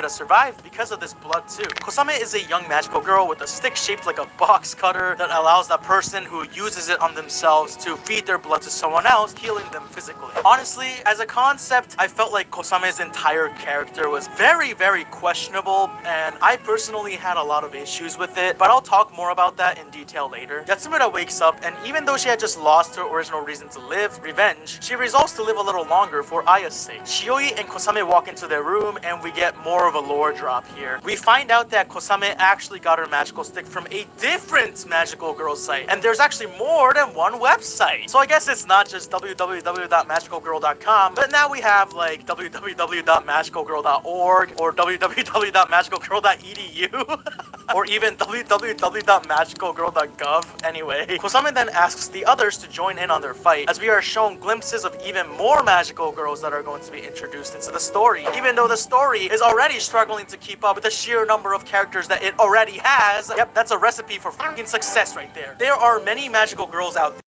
to survive because of this blood too. Kosame is a young magical girl with a stick shaped like a box cutter that allows that person who uses it on themselves to feed their blood to someone else, healing them physically. Honestly, as a concept, I felt like Kosame's entire character was very, very questionable, and I personally had a lot of issues with it, but I'll talk more about that in detail later. Yatsumura wakes up, and even though she had just lost her original reason to live, revenge, she resolves to live a little longer for Aya's sake. Shioi and Kosame walk into their room, and we get more of a lore drop here. We find out that Kosame actually got her magical stick from a different magical girl site, and there's actually more than one website. So I guess it's not just www.magicalgirl.com, but now we have like www.magicalgirl.org or www.magicalgirl.edu or even www.magicalgirl.gov. Anyway, Kosame then asks the others to join in on their fight, as we are shown glimpses of even more magical girls that are going to be introduced into the story, even though the story is already struggling to keep up with the sheer number of characters that it already has. Yep, that's a recipe for fucking success right there. There are many magical girls out there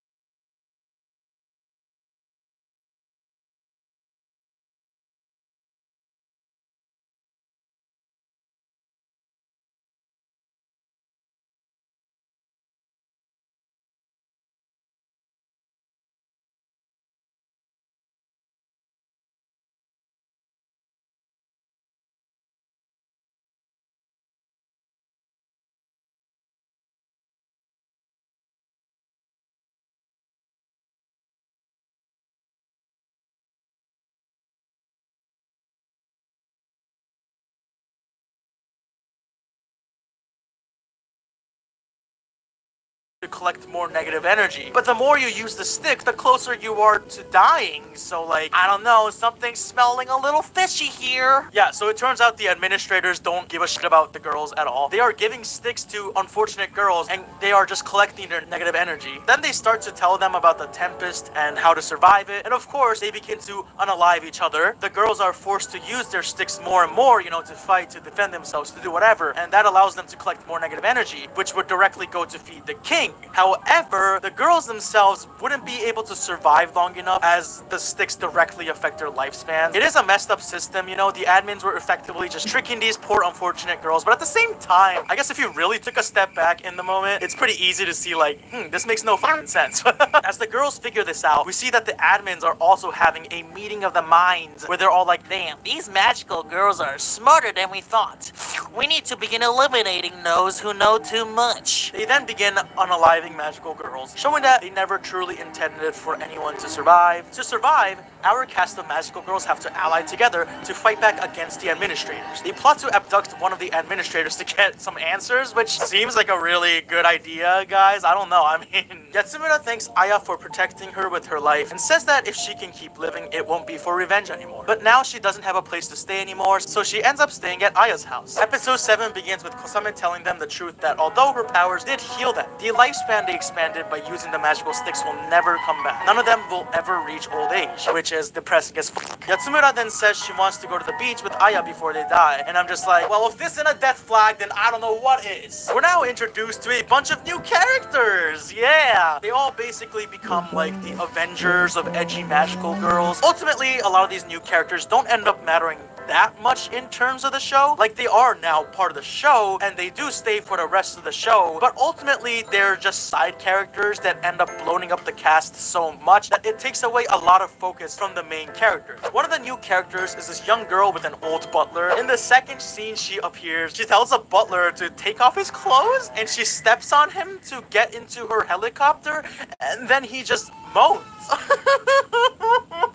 to collect more negative energy. But the more you use the stick, the closer you are to dying. So like, I don't know, something's smelling a little fishy here. Yeah, so it turns out the administrators don't give a shit about the girls at all. They are giving sticks to unfortunate girls, and they are just collecting their negative energy. Then they start to tell them about the Tempest and how to survive it. And of course, they begin to unalive each other. The girls are forced to use their sticks more and more, you know, to fight, to defend themselves, to do whatever. And that allows them to collect more negative energy, which would directly go to feed the king. However, the girls themselves wouldn't be able to survive long enough, as the sticks directly affect their lifespan. It is a messed up system, you know, the admins were effectively just tricking these poor unfortunate girls, but at the same time, I guess if you really took a step back in the moment, it's pretty easy to see like, this makes no fucking sense. As the girls figure this out, we see that the admins are also having a meeting of the minds, where they're all like, damn, these magical girls are smarter than we thought. We need to begin eliminating those who know too much. They then begin unaliving magical girls, showing that they never truly intended for anyone to survive. To survive, our cast of magical girls have to ally together to fight back against the administrators. They plot to abduct one of the administrators to get some answers, which seems like a really good idea, guys. I don't know, I mean, Yatsumura thanks Aya for protecting her with her life, and says that if she can keep living, it won't be for revenge anymore. But now she doesn't have a place to stay anymore, so she ends up staying at Aya's house. Episode 7 begins with Kosame telling them the truth that although her powers did heal them, the lifespan they expanded by using the magical sticks will never come back. None of them will ever reach old age, which is depressing as fuck. Yatsumura then says she wants to go to the beach with Aya before they die, and I'm just like, well, if this isn't a death flag, then I don't know what is. We're now introduced to a bunch of new characters. Yeah, they all basically become like the Avengers of edgy magical girls. Ultimately, a lot of these new characters don't end up mattering that much in terms of the show. Like, they are now part of the show, and they do stay for the rest of the show, but ultimately they're just side characters that end up bloating up the cast so much that it takes away a lot of focus from the main character. One of the new characters is this young girl with an old butler. In the second scene she appears, she tells a butler to take off his clothes, and she steps on him to get into her helicopter, and then he just moans.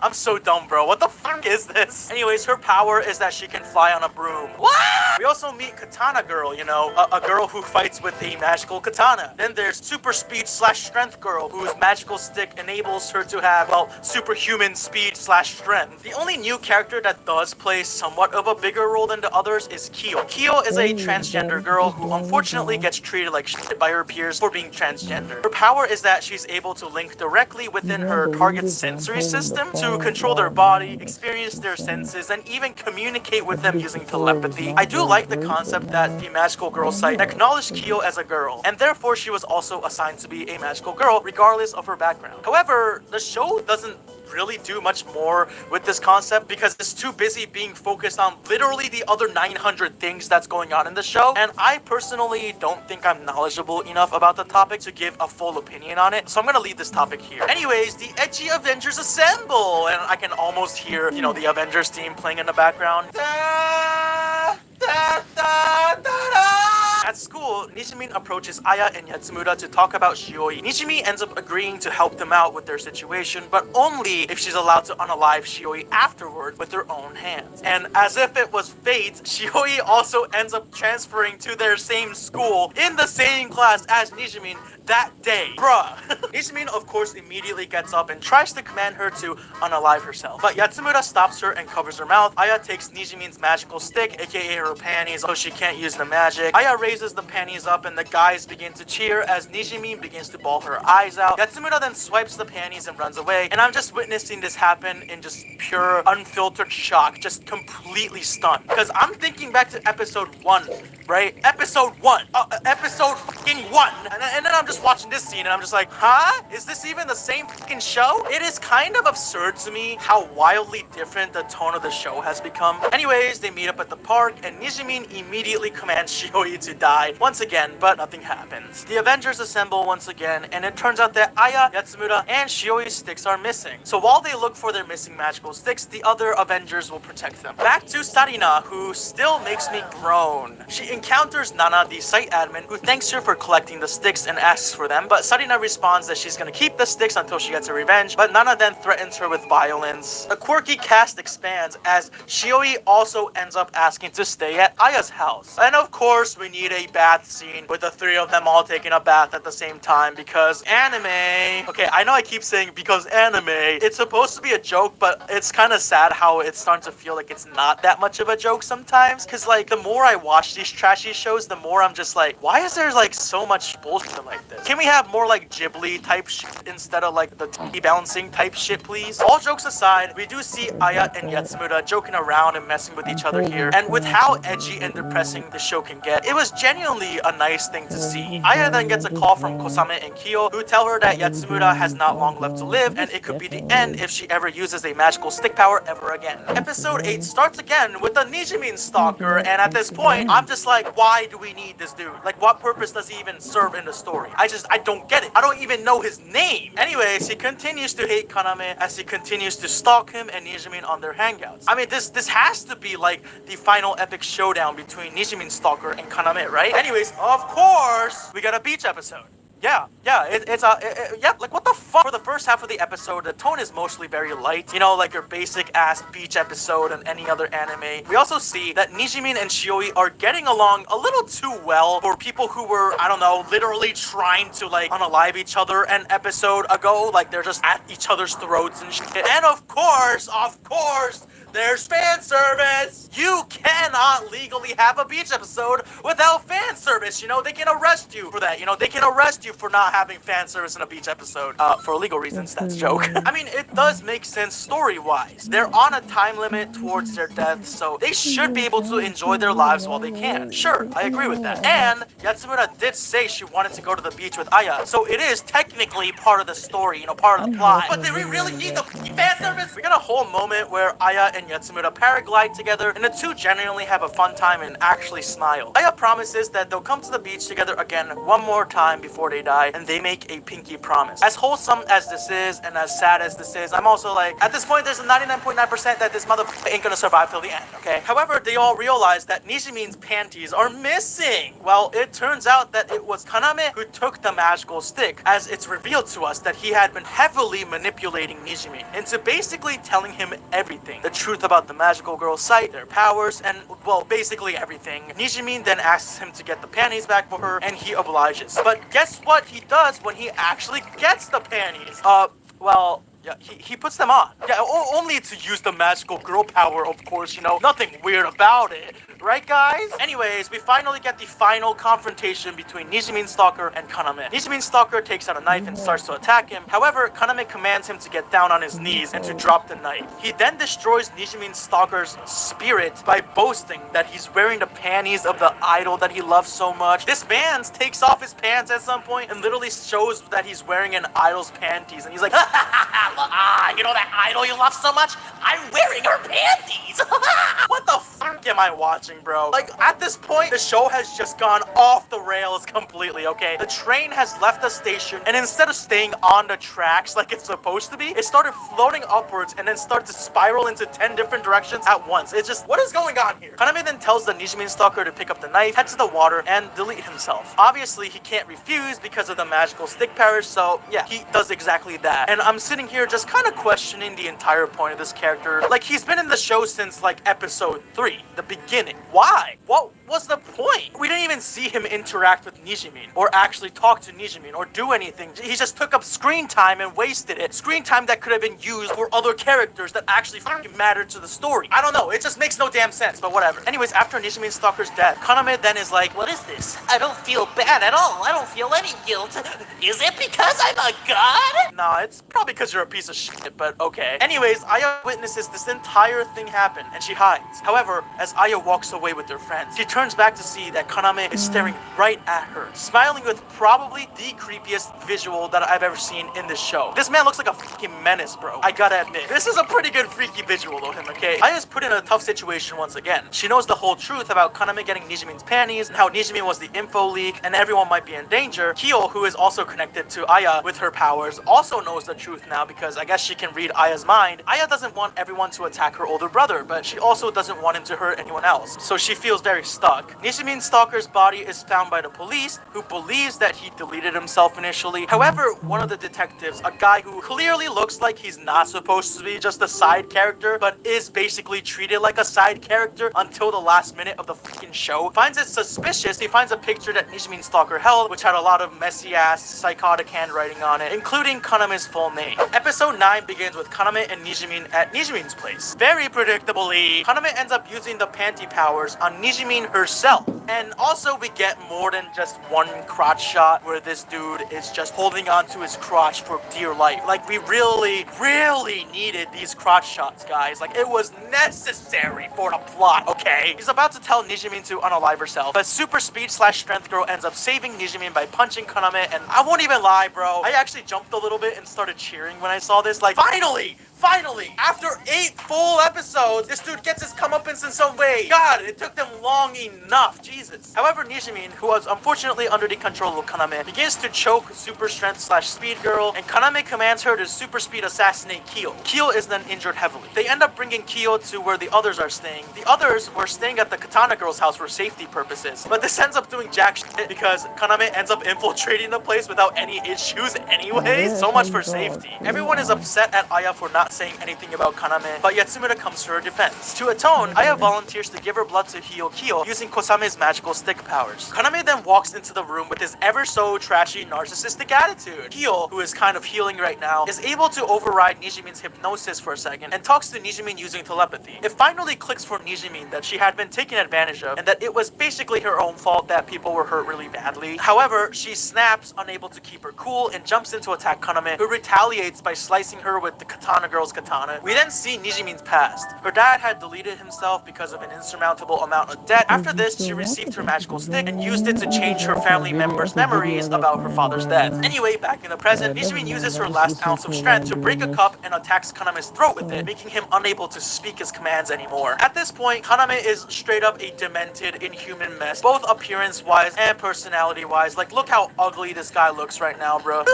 I'm so dumb, bro. What the fuck is this? Anyways, her power is that she can fly on a broom. What? We also meet Katana Girl, you know, a girl who fights with a magical katana. Then there's Super Speed / Strength Girl, whose magical stick enables her to have, well, superhuman speed / strength. The only new character that does play somewhat of a bigger role than the others is Kyo. Kyo is a transgender girl who unfortunately gets treated like shit by her peers for being transgender. Her power is that she's able to link directly within her target's sensory system to control their body, experience their senses, and even communicate with them using telepathy. I do like the concept that the magical girl site acknowledged Kyo as a girl, and therefore she was also assigned to be a magical girl regardless of her background. However, the show doesn't really do much more with this concept because it's too busy being focused on literally the other 900 things that's going on in the show. And I personally don't think I'm knowledgeable enough about the topic to give a full opinion on it. So I'm gonna leave this topic here. Anyways, the edgy Avengers assemble! And I can almost hear, you know, the Avengers theme playing in the background. Da, da, da, da, da. At school, Nishimin approaches Aya and Yatsumura to talk about Shioi. Nishimi ends up agreeing to help them out with their situation, but only if she's allowed to unalive Shioi afterward with her own hands. And as if it was fate, Shioi also ends up transferring to their same school in the same class as Nishimin that day. Bruh. Nishimin, of course, immediately gets up and tries to command her to unalive herself. But Yatsumura stops her and covers her mouth. Aya takes Nishimin's magical stick, aka her panties, so she can't use the magic. Aya raises the panties up and the guys begin to cheer as Nishimin begins to bawl her eyes out. Yatsumura then swipes the panties and runs away. And I'm just witnessing this happen in just pure, unfiltered shock, just completely stunned. Because I'm thinking back to episode 1, right? Episode 1. Episode fucking 1. And then I'm just watching this scene and I'm just like, huh? Is this even the same fucking show? It is kind of absurd to me how wildly different the tone of the show has become. Anyways, they meet up at the park and Nishimin immediately commands Shioi to die once again, but nothing happens. The Avengers assemble once again and it turns out that Aya, Yatsumura, and Shioi's sticks are missing. So while they look for their missing magical sticks, the other Avengers will protect them. Back to Sarina, who still makes me groan. She encounters Nana, the site admin, who thanks her for collecting the sticks and asks for them, but Sarina responds that she's gonna keep the sticks until she gets her revenge, but Nana then threatens her with violence. The quirky cast expands as Shioi also ends up asking to stay at Aya's house. And of course, we need a bath scene with the three of them all taking a bath at the same time because anime. Okay, I know I keep saying because anime. It's supposed to be a joke, but it's kind of sad how it's starting to feel like it's not that much of a joke sometimes. Because like the more I watch these trashy shows, the more I'm just like, why is there like so much bullshit like this? Can we have more like Ghibli type shit instead of like the TV balancing type shit, please? All jokes aside, we do see Aya and Yatsumura joking around and messing with each other here. And with how edgy and depressing the show can get, it was genuinely a nice thing to see. Aya then gets a call from Kosame and Kyo, who tell her that Yatsumura has not long left to live, and it could be the end if she ever uses a magical stick power ever again. Episode 8 starts again with the Nijimin stalker, and at this point, I'm just like, why do we need this dude? Like, what purpose does he even serve in the story? I don't get it. I don't even know his name. Anyways, he continues to hate Kaname as he continues to stalk him and Nijimin on their hangouts. I mean, this has to be like the final epic showdown between Nijimin stalker and Kaname, right? Anyways, of course, we got a beach episode. Yeah, like what the fuck? For the first half of the episode, the tone is mostly very light, you know, like your basic ass beach episode and any other anime. We also see that Nijimin and Shioi are getting along a little too well for people who were, I don't know, literally trying to like unalive each other an episode ago, like they're just at each other's throats and shit. And of course, there's fan service! You cannot legally have a beach episode without fan service, you know? They can arrest you for that, you know? They can arrest you for not having fan service in a beach episode. For legal reasons, that's a joke. I mean, it does make sense story-wise. They're on a time limit towards their death, so they should be able to enjoy their lives while they can. Sure, I agree with that. And Yatsumura did say she wanted to go to the beach with Aya, so it is technically part of the story, you know, part of the plot. But do we really need the fan service? We got a whole moment where Aya and Yatsumura paraglide together, and the two genuinely have a fun time and actually smile. Aya promises that they'll come to the beach together again one more time before they die, and they make a pinky promise. As wholesome as this is, and as sad as this is, I'm also like, at this point, there's a 99.9% that this motherfucker ain't gonna survive till the end, okay? However, they all realize that Nijimin's panties are missing. Well, it turns out that it was Kaname who took the magical stick, as it's revealed to us that he had been heavily manipulating Nijimin into basically telling him everything. The truth about the magical girl's sight, their powers, and, well, basically everything. Nijimin then asks him to get the panties back for her, and he obliges. But guess what he does when he actually gets the panties? Well, yeah, he puts them on. Yeah, only to use the magical girl power, of course, you know. Nothing weird about it. Right, guys? Anyways, we finally get the final confrontation between Nijimin Stalker and Kaname. Nijimin Stalker takes out a knife and starts to attack him. However, Kaname commands him to get down on his knees and to drop the knife. He then destroys Nijimin Stalker's spirit by boasting that he's wearing the panties of the idol that he loves so much. This man takes off his pants at some point and literally shows that he's wearing an idol's panties. And he's like, you know that idol you love so much? I'm wearing her panties. What the fuck am I watching, bro? Like, at this point, the show has just gone off the rails completely, okay? The train has left the station, and instead of staying on the tracks like it's supposed to be, it started floating upwards and then started to spiral into 10 different directions at once. It's just, what is going on here? Kaname then tells the Nijimin Stalker to pick up the knife, head to the water, and delete himself. Obviously, he can't refuse because of the magical stick powers, so yeah, he does exactly that. And I'm sitting here just kind of questioning the entire point of this character. Like, he's been in the show since, like, episode 3, the beginning. Why? What was the point? We didn't even see him interact with Nijimin, or actually talk to Nijimin, or do anything. He just took up screen time and wasted it. Screen time that could have been used for other characters that actually fucking mattered to the story. I don't know, it just makes no damn sense, but whatever. Anyways, after Nijimin Stalker's death, Kaname then is like, what is this? I don't feel bad at all. I don't feel any guilt. Is it because I'm a god? Nah, it's probably because you're a piece of shit, but okay. Anyways, Aya witnesses this entire thing happen, and she hides. However, as Aya walks away with her friends, she turns back to see that Kaname is staring right at her, smiling with probably the creepiest visual that I've ever seen in this show. This man looks like a fucking menace, bro. I gotta admit, this is a pretty good freaky visual of him, okay? Aya's put in a tough situation once again. She knows the whole truth about Kaname getting Nijimin's panties, and how Nijimin was the info leak, and everyone might be in danger. Kyo, who is also connected to Aya with her powers, also knows the truth now because I guess she can read Aya's mind. Aya doesn't want everyone to attack her older brother, but she also doesn't want him to hurt anyone else, so she feels very stuck. Nijimin Stalker's body is found by the police, who believes that he deleted himself initially. However, one of the detectives, a guy who clearly looks like he's not supposed to be just a side character, but is basically treated like a side character until the last minute of the freaking show, finds it suspicious. He finds a picture that Nijimin Stalker held, which had a lot of messy-ass, psychotic handwriting on it, including Kaname's full name. Episode 9 begins with Kaname and Nijimin at Nijimin's place. Very predictably, Kaname ends up using the panty powers on Nijimin herself. And also, we get more than just one crotch shot where this dude is just holding on to his crotch for dear life. Like, we really needed these crotch shots, guys. Like, it was necessary for the plot, okay? He's about to tell Nijimin to unalive herself, but super speed / strength girl ends up saving Nijimin by punching Kaname, and I won't even lie, bro. I actually jumped a little bit and started cheering when I saw this. Like, Finally, after 8 full episodes, this dude gets his comeuppance in some way. God, it took them long enough. Jesus. However, Nijimin, who was unfortunately under the control of Kaname, begins to choke super strength / speed girl, and Kaname commands her to super speed assassinate Kyo. Kyo is then injured heavily. They end up bringing Kyo to where the others are staying. The others were staying at the Katana girl's house for safety purposes, but this ends up doing jack shit because Kaname ends up infiltrating the place without any issues anyway. So much for safety. Everyone is upset at Aya for not saying anything about Kaname, but Yatsumura comes to her defense. To atone, Aya volunteers to give her blood to heal Kyo using Kosame's magical stick powers. Kaname then walks into the room with his ever so trashy narcissistic attitude. Kyo, who is kind of healing right now, is able to override Nijimin's hypnosis for a second and talks to Nijimin using telepathy. It finally clicks for Nijimin that she had been taken advantage of and that it was basically her own fault that people were hurt really badly. However, she snaps, unable to keep her cool, and jumps in to attack Kaname, who retaliates by slicing her with the Katana girl's katana. We then see Nijimin's past. Her dad had deleted himself because of an insurmountable amount of debt. After this, she received her magical stick and used it to change her family members' memories about her father's death. Anyway, back in the present, Nijimin uses her last ounce of strength to break a cup and attacks Kaname's throat with it, making him unable to speak his commands anymore. At this point, Kaname is straight up a demented, inhuman mess, both appearance-wise and personality-wise. Like, look how ugly this guy looks right now, bro.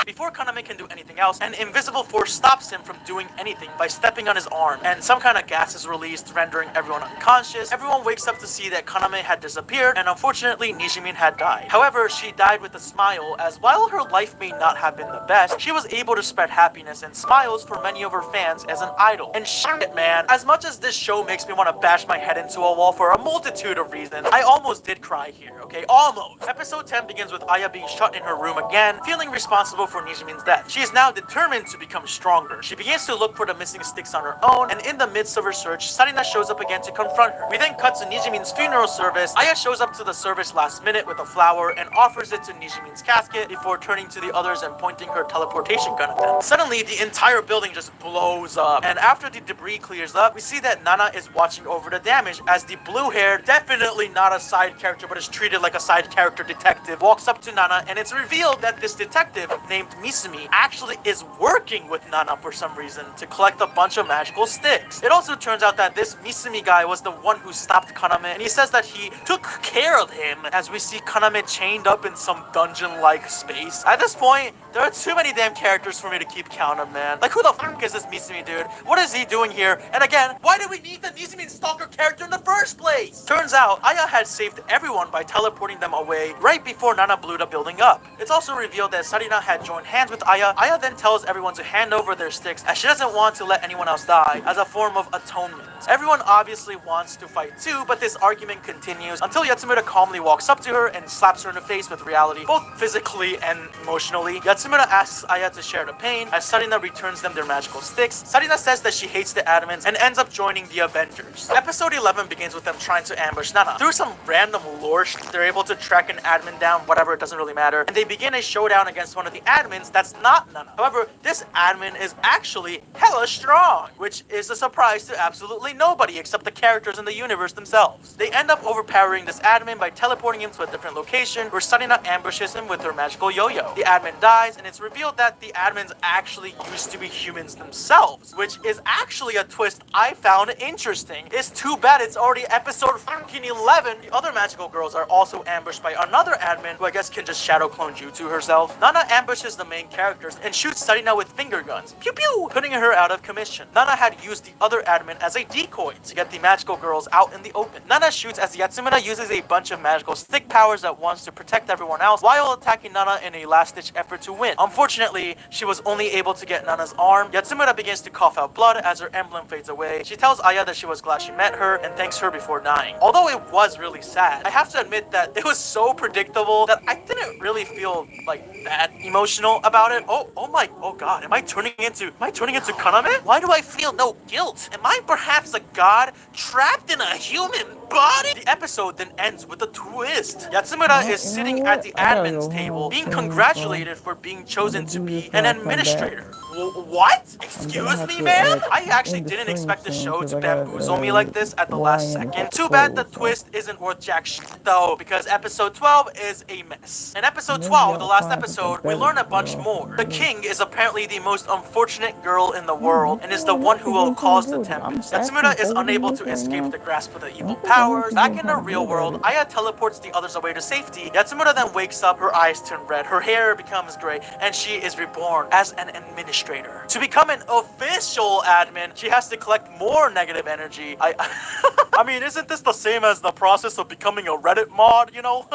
Before Kaname can do anything else, an invisible force stops him from doing anything by stepping on his arm, and some kind of gas is released, rendering everyone unconscious. Everyone wakes up to see that Kaname had disappeared, and unfortunately, Nijimin had died. However, she died with a smile, as while her life may not have been the best, she was able to spread happiness and smiles for many of her fans as an idol. And shit, man, as much as this show makes me want to bash my head into a wall for a multitude of reasons, I almost did cry here, okay? Almost. Episode 10 begins with Aya being shut in her room again, feeling responsible for Nijimin's death. She is now determined to become stronger. She begins to look for the missing sticks on her own, and in the midst of her search, Sarina shows up again to confront her. We then cut to Nijimin's funeral service. Aya shows up to the service last minute with a flower and offers it to Nijimin's casket before turning to the others and pointing her teleportation gun at them. Suddenly, the entire building just blows up, and after the debris clears up, we see that Nana is watching over the damage as the blue hair, definitely not a side character but is treated like a side character detective, walks up to Nana, and it's revealed that this detective named Misumi actually is working with Nana for some reason to collect a bunch of magical sticks. It also turns out that this Misumi guy was the one who stopped Kaname, and he says that he took care of him as we see Kaname chained up in some dungeon-like space. At this point, there are too many damn characters for me to keep count of, man. Like, who the fuck is this Misumi dude? What is he doing here? And again, why do we need the Misumi stalker character in the first place? Turns out, Aya had saved everyone by teleporting them away right before Nana blew the building up. It's also revealed that Sarina had joined hands with Aya. Aya then tells everyone to hand over their sticks as she doesn't want to let anyone else die as a form of atonement. Everyone obviously wants to fight too, but this argument continues until Yatsumura calmly walks up to her and slaps her in the face with reality, both physically and emotionally. Yatsumura asks Aya to share the pain as Sarina returns them their magical sticks. Sarina says that she hates the admins and ends up joining the Avengers. Episode 11 begins with them trying to ambush Nana. Through some random lore, they're able to track an admin down, whatever, it doesn't really matter, and they begin a showdown against one of the admins that's not Nana. However, this admin is actually hella strong, which is a surprise to absolutely nobody except the characters in the universe themselves. They end up overpowering this admin by teleporting him to a different location where Sarina ambushes him with her magical yo-yo. The admin dies, and it's revealed that the admins actually used to be humans themselves, which is actually a twist I found interesting. It's too bad it's already episode fucking 11. The other magical girls are also ambushed by another admin who I guess can just shadow clone Jutsu herself. Nana ambushes the main characters and shoots Sarina with finger guns, pew pew, putting her out of commission. Nana had used the other admin as a decoy to get the magical girls out in the open. Nana shoots as Yatsumura uses a bunch of magical stick powers at once to protect everyone else while attacking Nana in a last-ditch effort to win. Unfortunately, she was only able to get Nana's arm. Yatsumura begins to cough out blood as her emblem fades away. She tells Aya that she was glad she met her and thanks her before dying. Although it was really sad, I have to admit that it was so predictable that I didn't really feel like that emotional about it. Oh god, am I turning into Kaname? Why do I feel no guilt? Am I perhaps a god trapped in a human body? The episode then ends with a twist. Yatsumura is sitting at the admin's table being congratulated for being chosen to be an administrator. What? Excuse me, man? I actually didn't expect the show to bamboozle me like this at the last second. Too bad the twist isn't worth jack shit though, because episode 12 is a mess. In episode 12, the last episode, we learn a bunch more. The king is apparently the most unfortunate girl in the world and is the one who will cause the tempest. Yatsumura is unable to escape the grasp of the evil powers. Back in the real world, Aya teleports the others away to safety. Yatsumura then wakes up, her eyes turn red, her hair becomes gray, and she is reborn as an administrator. To become an official admin, she has to collect more negative energy. I mean, isn't this the same as the process of becoming a Reddit mod, you know?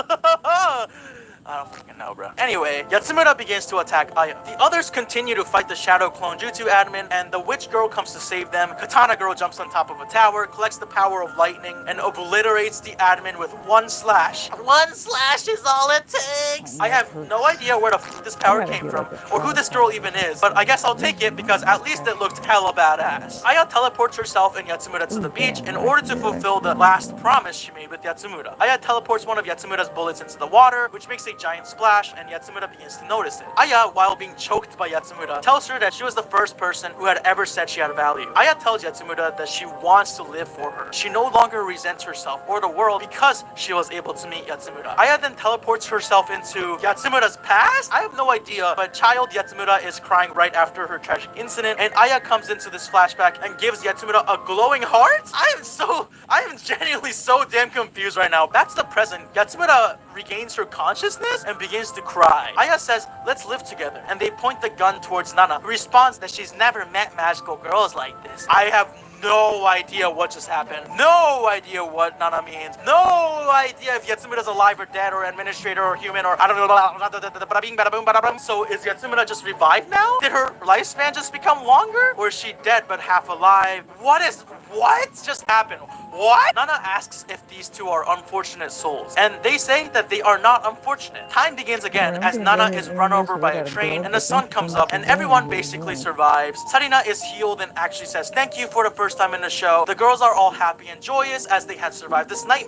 I don't freaking know, bro. Anyway, Yatsumura begins to attack Aya. The others continue to fight the Shadow Clone Jutsu admin, and the Witch Girl comes to save them. Katana Girl jumps on top of a tower, collects the power of lightning, and obliterates the admin with one slash. One slash is all it takes! I have no idea where the f this power came from, or who this girl even is, but I guess I'll take it because at least it looked hella badass. Aya teleports herself and Yatsumura to the beach in order to fulfill the last promise she made with Yatsumura. Aya teleports one of Yatsumura's bullets into the water, which makes a giant splash, and Yatsumura begins to notice it. Aya, while being choked by Yatsumura, tells her that she was the first person who had ever said she had value. Aya tells Yatsumura that she wants to live for her. She no longer resents herself or the world because she was able to meet Yatsumura. Aya then teleports herself into Yatsumura's past? I have no idea, but child Yatsumura is crying right after her tragic incident, and Aya comes into this flashback and gives Yatsumura a glowing heart? I am genuinely so damn confused right now. Back to the present, Yatsumura regains her consciousness and begins to cry. Aya says, let's live together, and they point the gun towards Nana, who responds that she's never met magical girls like this. I have no idea what just happened. No idea what Nana means. No idea if Yatsumura's alive or dead or administrator or human or I don't know. So is Yatsumura just revived now? Did her lifespan just become longer? Or is she dead but half alive? What is What just happened? What? Nana asks if these two are unfortunate souls, and they say that they are not unfortunate. Time begins again as Nana is run over by a train and the sun comes up and everyone basically survives. Sarina is healed and actually says thank you for the first time in the show. The girls are all happy and joyous as they had survived this nightmare.